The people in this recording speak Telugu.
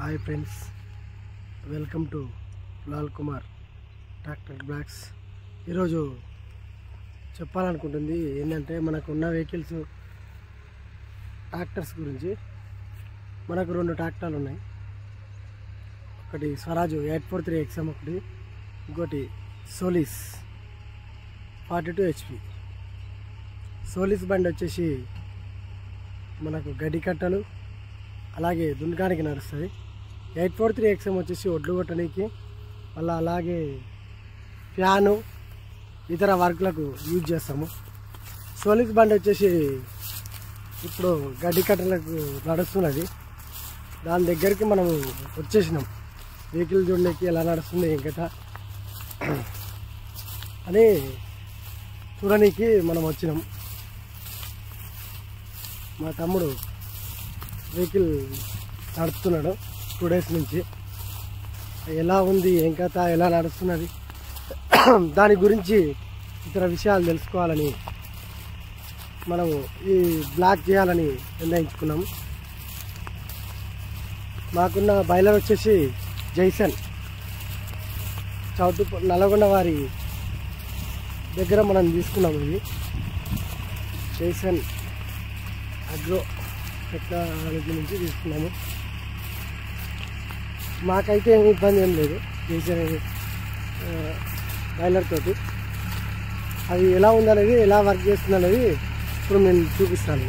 Hi friends, welcome to Lal Kumar tractor blogs. ఈరోజు చెప్పాలనుకుంటుంది ఏంటంటే మనకు ఉన్న వెహికల్స్ ట్రాక్టర్స్ గురించి. మనకు 2 ట్రాక్టర్లు ఉన్నాయి. ఒకటి స్వరాజు 843 XM, ఒకటి ఇంకోటి సోలిస్ 42 HP. సోలిస్ బండి వచ్చేసి మనకు గడ్డి కట్టలు అలాగే దున్నకానికి నడుస్తుంది. 843 XM వచ్చేసి ఒడ్లు కొట్టడానికి, మళ్ళీ అలాగే ఫ్యాను ఇతర వర్క్లకు యూజ్ చేస్తాము. సోలిస్ బండి వచ్చేసి ఇప్పుడు గడ్డి కట్టలకు నడుస్తున్నది. దాని దగ్గరికి మనం వచ్చేసినాం. వెహికల్ చూడడానికి ఎలా నడుస్తుంది ఇంకా అని చూడడానికి మనం వచ్చినాం. మా తమ్ముడు వెహికల్ నడుపుతున్నాడు 2 days నుంచి. ఎలా ఉంది, ఏం కథ, ఎలా నడుస్తున్నది, దాని గురించి ఇతర విషయాలు తెలుసుకోవాలని మనము ఈ బ్లాగ్ చేయాలని నిర్ణయించుకున్నాము. మాకున్న బైలర్ వచ్చేసి జైసన్, చౌటు నల్గొండ వారి దగ్గర మనం తీసుకున్నాము. ఇది జైసన్ అగ్రో టెక్నాలజీ నుంచి తీసుకున్నాము. మాకైతే ఏమి ఇబ్బంది ఏం లేదు జైసన్ బాయిలర్ తోటి. అది ఎలా ఉందనేది, ఎలా వర్క్ చేస్తుంది అనేది ఇప్పుడు నేను చూపిస్తాను.